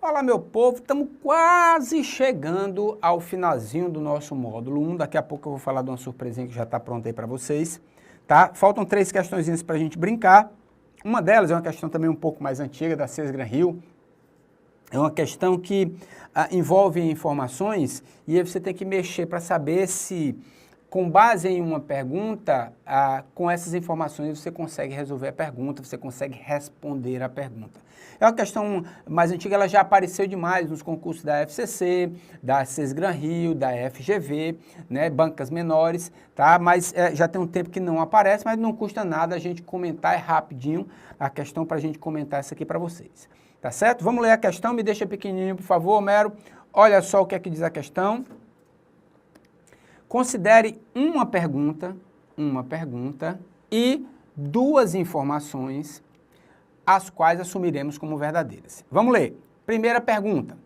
Olá, meu povo, estamos quase chegando ao finalzinho do nosso módulo 1. Daqui a pouco eu vou falar de uma surpresinha que já está pronta aí para vocês, tá? Faltam 3 questõezinhas para a gente brincar. Uma delas é uma questão também um pouco mais antiga, da Cesgran-Hill. É uma questão que envolve informações e aí você tem que mexer para saber se, com base em uma pergunta, com essas informações você consegue resolver a pergunta, você consegue responder a pergunta. É uma questão mais antiga, ela já apareceu demais nos concursos da FCC, da Cesgran-Hill, da FGV, né, bancas menores, tá? Mas já tem um tempo que não aparece, mas não custa nada a gente comentar, é rapidinho a questão para a gente comentar essa aqui para vocês. Tá certo? Vamos ler a questão, me deixa pequenininho, por favor, Homero. Olha só o que é que diz a questão. Considere uma pergunta e 2 informações, as quais assumiremos como verdadeiras. Vamos ler. Primeira pergunta.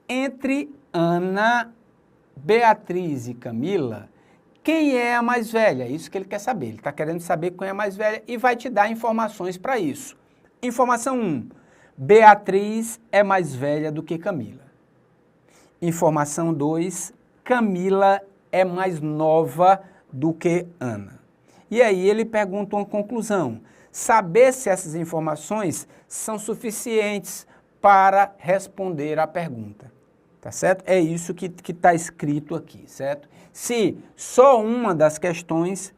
Entre Ana, Beatriz e Camila, quem é a mais velha? Isso que ele quer saber. Ele está querendo saber quem é a mais velha e vai te dar informações para isso. Informação 1. Beatriz é mais velha do que Camila. Informação 2. Camila é mais nova do que Ana. E aí ele pergunta uma conclusão. Saber se essas informações são suficientes para responder à pergunta. Tá certo? É isso que está escrito aqui, certo? Se só uma das questões,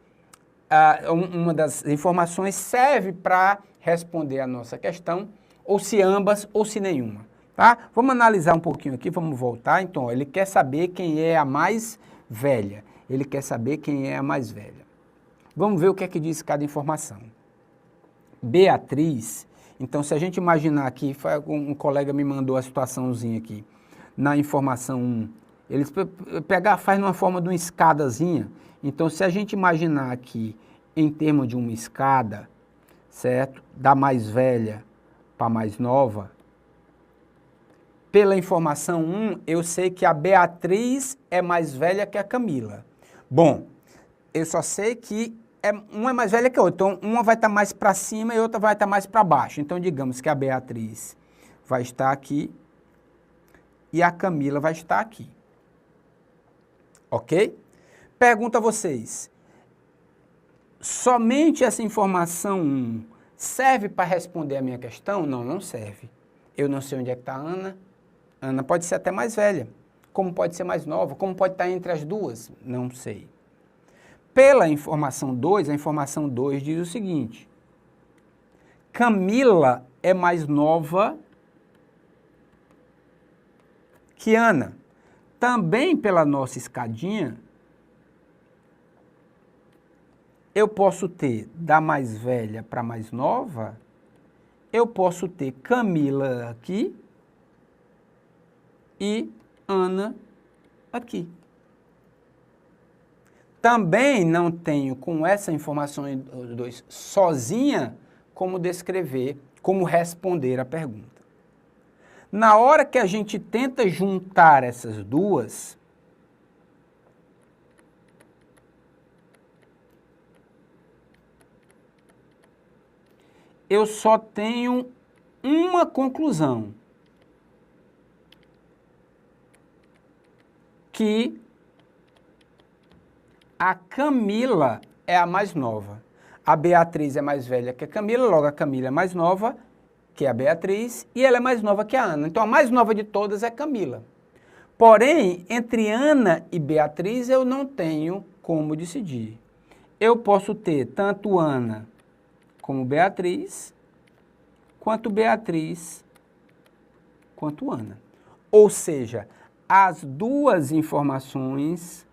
uma das informações serve para responder a nossa questão, ou se ambas, ou se nenhuma. Tá? Vamos analisar um pouquinho aqui, vamos voltar. Então, ó, ele quer saber quem é a mais velha. Ele quer saber quem é a mais velha. Vamos ver o que é que diz cada informação. Beatriz, então se a gente imaginar aqui, um colega me mandou a situaçãozinha aqui, na informação 1, ele faz numa forma de uma escadazinha. Então, se a gente imaginar aqui em termos de uma escada, certo? Da mais velha para a mais nova, pela informação 1, eu sei que a Beatriz é mais velha que a Camila. Bom, eu só sei que uma é mais velha que a outra, então uma vai estar mais para cima e outra vai estar mais para baixo. Então, digamos que a Beatriz vai estar aqui e a Camila vai estar aqui. Ok? Pergunto a vocês, somente essa informação 1 serve para responder a minha questão? Não, não serve. Eu não sei onde é que está a Ana. Ana pode ser até mais velha, como pode ser mais nova, como pode estar entre as duas, não sei. Pela informação 2, a informação 2 diz o seguinte, Camila é mais nova que Ana. Também pela nossa escadinha, eu posso ter da mais velha para a mais nova, eu posso ter Camila aqui e Ana aqui. Também não tenho, com essa informação 2 sozinha, como descrever, como responder a pergunta. Na hora que a gente tenta juntar essas duas, eu só tenho uma conclusão, que a Camila é a mais nova. A Beatriz é mais velha que a Camila, logo a Camila é mais nova que a Beatriz e ela é mais nova que a Ana. Então, a mais nova de todas é Camila. Porém, entre Ana e Beatriz, eu não tenho como decidir. Eu posso ter tanto Ana como Beatriz, quanto Beatriz, quanto Ana. Ou seja, as duas informações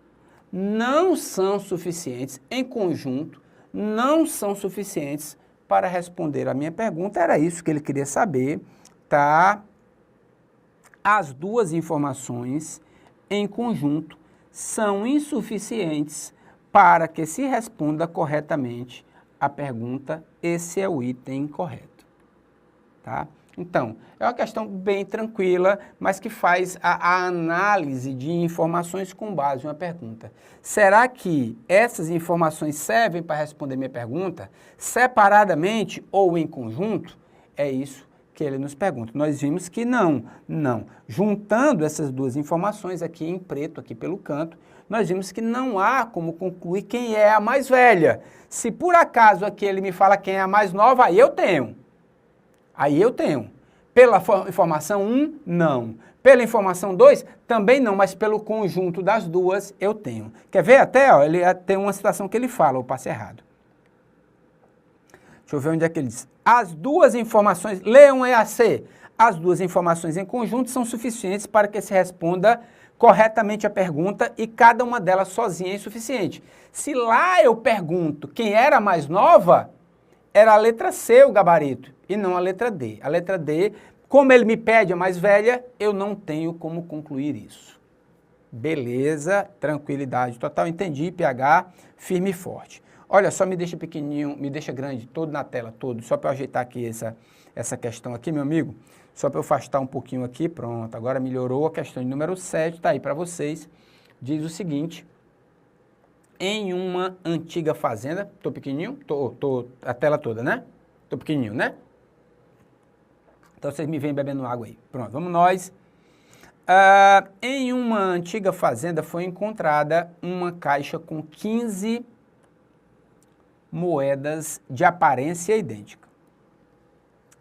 não são suficientes, em conjunto, não são suficientes para responder a minha pergunta. Era isso que ele queria saber, tá? As duas informações, em conjunto, são insuficientes para que se responda corretamente a pergunta. Esse é o item correto, tá? Então, é uma questão bem tranquila, mas que faz a análise de informações com base em uma pergunta. Será que essas informações servem para responder minha pergunta separadamente ou em conjunto? É isso que ele nos pergunta. Nós vimos que não. Juntando essas duas informações aqui em preto, aqui pelo canto, nós vimos que não há como concluir quem é a mais velha. Se por acaso aqui ele me fala quem é a mais nova, aí eu tenho. Pela informação 1, não. Pela informação 2, também não, mas pelo conjunto das duas eu tenho. Quer ver até? Ó, ele tem uma citação que ele fala, eu passei errado. Deixa eu ver onde é que ele diz. As duas informações, leiam EAC, as duas informações em conjunto são suficientes para que se responda corretamente a pergunta e cada uma delas sozinha é insuficiente. Se lá eu pergunto quem era a mais nova, era a letra C o gabarito e não a letra D. A letra D, como ele me pede a mais velha, eu não tenho como concluir isso. Beleza, tranquilidade total, entendi, PH, firme e forte. Olha, só me deixa pequenininho, me deixa grande, todo na tela, todo, só para eu ajeitar aqui essa questão aqui, meu amigo. Só para eu afastar um pouquinho aqui, pronto, agora melhorou a questão de número 7, tá aí para vocês. Diz o seguinte, em uma antiga fazenda, tô pequenininho? Tô a tela toda, né? Tô pequenininho, né? Então vocês me vêm bebendo água aí. Pronto, vamos nós. Em uma antiga fazenda foi encontrada uma caixa com 15 moedas de aparência idêntica.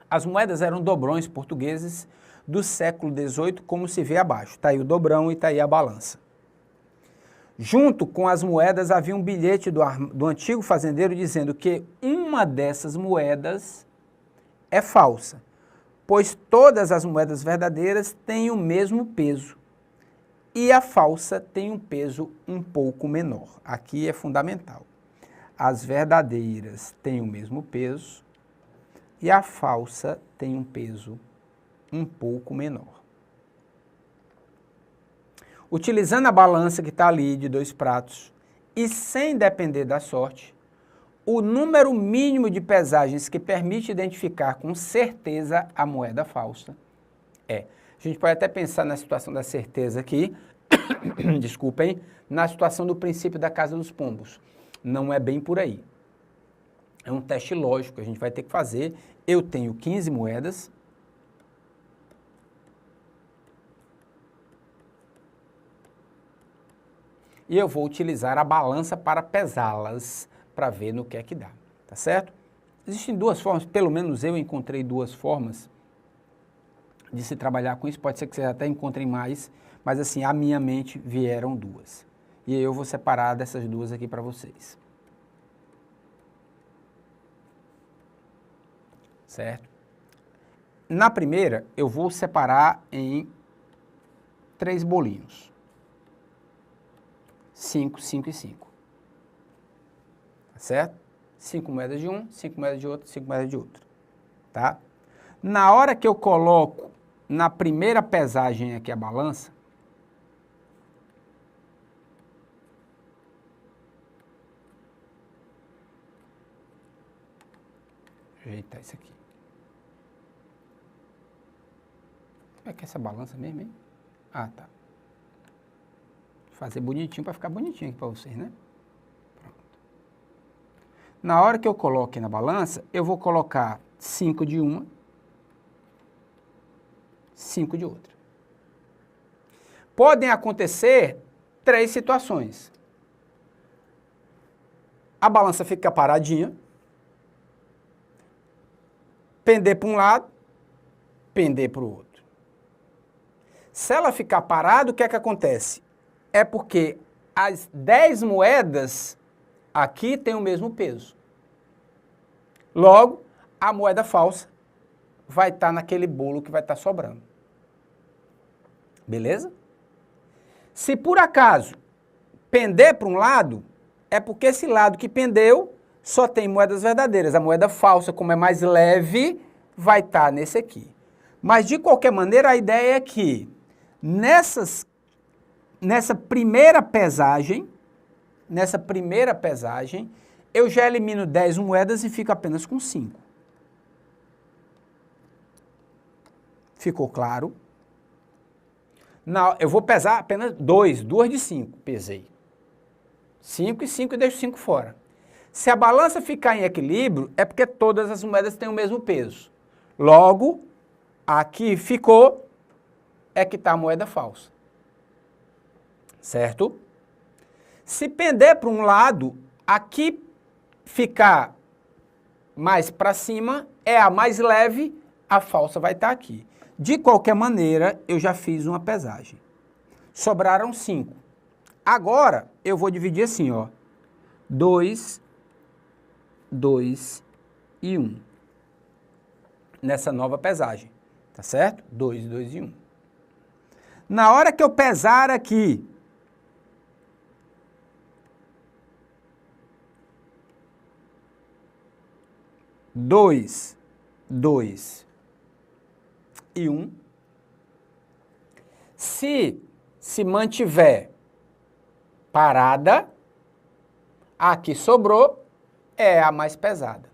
As moedas eram dobrões portugueses do século XVIII, como se vê abaixo. Está aí o dobrão e está aí a balança. Junto com as moedas havia um bilhete do antigo fazendeiro dizendo que uma dessas moedas é falsa, pois todas as moedas verdadeiras têm o mesmo peso e a falsa tem um peso um pouco menor. Aqui é fundamental. As verdadeiras têm o mesmo peso e a falsa tem um peso um pouco menor. Utilizando a balança que está ali de 2 pratos e sem depender da sorte, o número mínimo de pesagens que permite identificar com certeza a moeda falsa é. A gente pode até pensar na situação da certeza aqui, desculpem, na situação do princípio da casa dos pombos. Não é bem por aí. É um teste lógico, a gente vai ter que fazer. Eu tenho 15 moedas. E eu vou utilizar a balança para pesá-las, para ver no que é que dá, tá certo? Existem 2 formas, pelo menos eu encontrei 2 formas de se trabalhar com isso. Pode ser que vocês até encontrem mais, mas assim, à minha mente vieram 2. E eu vou separar dessas 2 aqui para vocês. Certo? Na primeira, eu vou separar em 3 bolinhos. 5, 5 e 5. Tá certo? 5 moedas de um, 5 moedas de outro, 5 moedas de outro. Tá? Na hora que eu coloco na primeira pesagem aqui a balança, ajeitar isso aqui. Como é que é essa balança mesmo, hein? Ah, tá. Fazer bonitinho para ficar bonitinho aqui para vocês, né? Pronto. Na hora que eu coloco aqui na balança, eu vou colocar 5 de uma, 5 de outra. Podem acontecer 3 situações. A balança fica paradinha, pender para um lado, pender para o outro. Se ela ficar parada, o que é que acontece? É porque as 10 moedas aqui têm o mesmo peso. Logo, a moeda falsa vai estar naquele bolo que vai estar sobrando. Beleza? Se por acaso pender para um lado, é porque esse lado que pendeu só tem moedas verdadeiras. A moeda falsa, como é mais leve, vai estar nesse aqui. Mas, de qualquer maneira, a ideia é que nessa primeira pesagem, eu já elimino 10 moedas e fico apenas com 5. Ficou claro? Não, eu vou pesar apenas 2 de 5, pesei. 5 e 5 e deixo 5 fora. Se a balança ficar em equilíbrio, é porque todas as moedas têm o mesmo peso. Logo, aqui ficou, é que está a moeda falsa. Certo? Se pender para um lado, aqui ficar mais para cima é a mais leve, a falsa vai estar aqui. De qualquer maneira, eu já fiz uma pesagem. Sobraram 5. Agora, eu vou dividir assim, ó. 2, 2 e 1. Nessa nova pesagem, tá certo? 2, 2 e 1. Na hora que eu pesar aqui, dois e 1. Se mantiver parada, a que sobrou é a mais pesada.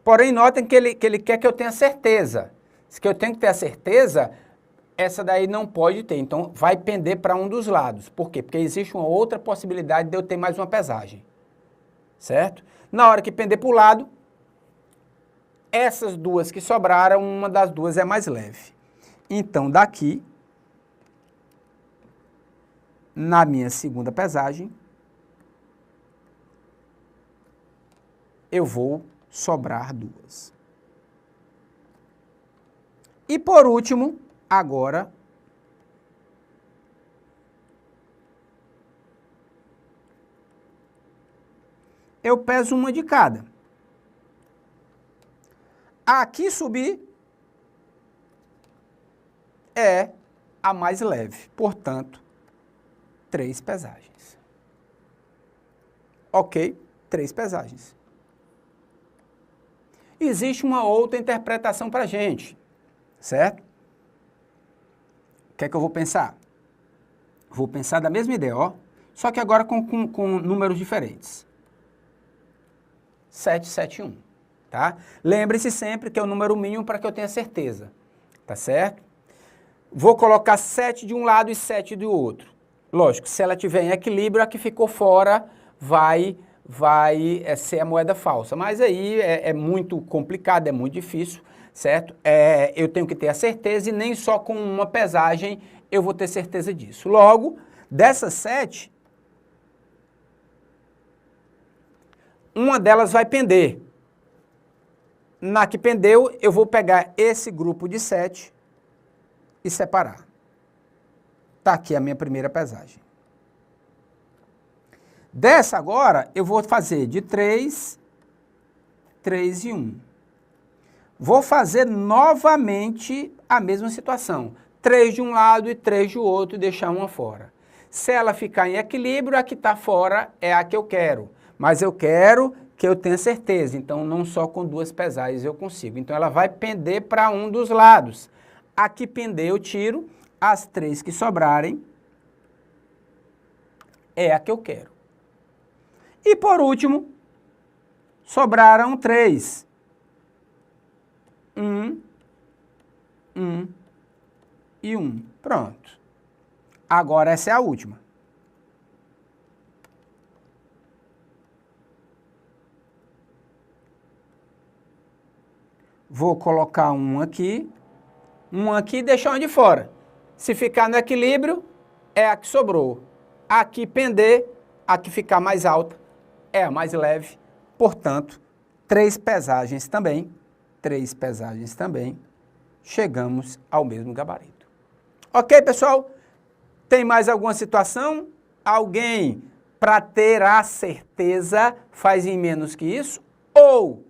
Porém, notem que ele quer que eu tenha certeza. Se que eu tenho que ter a certeza, essa daí não pode ter. Então, vai pender para um dos lados. Por quê? Porque existe uma outra possibilidade de eu ter mais uma pesagem. Certo? Na hora que pender para o lado, essas duas que sobraram, uma das duas é mais leve. Então, daqui, na minha segunda pesagem, eu vou sobrar 2. E por último, agora, eu peso uma de cada. Aqui subir é a mais leve, portanto, 3 pesagens. Ok? 3 pesagens. Existe uma outra interpretação para a gente, certo? O que é que eu vou pensar? Vou pensar da mesma ideia, ó, só que agora com números diferentes. 7, 7 e 1, tá? Lembre-se sempre que é o número mínimo para que eu tenha certeza, tá certo? Vou colocar 7 de um lado e 7 do outro. Lógico, se ela estiver em equilíbrio, a que ficou fora vai ser a moeda falsa. Mas aí é muito complicado, é muito difícil, certo? Eu tenho que ter a certeza e nem só com uma pesagem eu vou ter certeza disso. Logo, dessas 7, uma delas vai pender. Na que pendeu, eu vou pegar esse grupo de 7 e separar. Está aqui a minha primeira pesagem. Dessa agora, eu vou fazer de 3, 3 e 1. Vou fazer novamente a mesma situação. 3 de um lado e 3 do outro e deixar uma fora. Se ela ficar em equilíbrio, a que está fora é a que eu quero. Mas eu quero que eu tenha certeza. Então, não só com 2 pesagens eu consigo. Então, ela vai pender para um dos lados. A que pender, eu tiro. As 3 que sobrarem é a que eu quero. E por último, sobraram 3. 1 e 1. Pronto. Agora essa é a última. Vou colocar um aqui e deixar uma de fora. Se ficar no equilíbrio, é a que sobrou. Aqui pender, a que ficar mais alta, é a mais leve. Portanto, 3 pesagens também. 3 pesagens também. Chegamos ao mesmo gabarito. Ok, pessoal? Tem mais alguma situação? Alguém, para ter a certeza, faz em menos que isso? Ou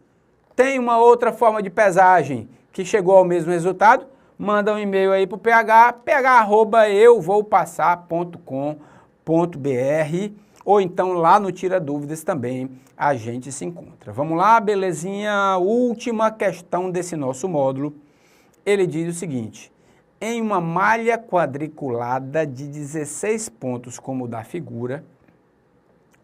tem uma outra forma de pesagem que chegou ao mesmo resultado? Manda um e-mail aí para o ph@euvoupasar.com.br ou então lá no Tira Dúvidas também a gente se encontra. Vamos lá, belezinha? Última questão desse nosso módulo. Ele diz o seguinte: em uma malha quadriculada de 16 pontos, como da figura,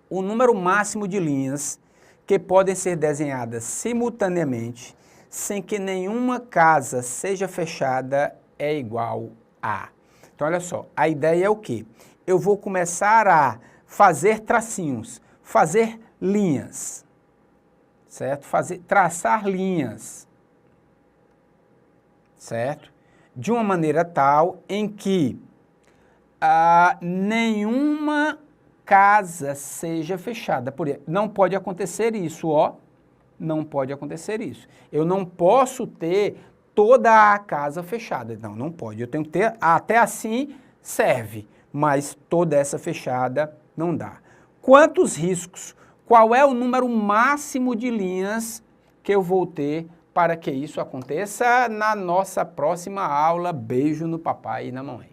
o número máximo de linhas que podem ser desenhadas simultaneamente, sem que nenhuma casa seja fechada, é igual a... Então, olha só, a ideia é o quê? Eu vou começar a fazer tracinhos, fazer linhas, certo? Traçar linhas, certo? de uma maneira tal em que nenhuma casa seja fechada. Não pode acontecer isso, ó. Não pode acontecer isso. Eu não posso ter toda a casa fechada. Não, não pode. Eu tenho que ter, até assim serve, mas toda essa fechada não dá. Quantos riscos? Qual é o número máximo de linhas que eu vou ter para que isso aconteça? Na nossa próxima aula. Beijo no papai e na mamãe.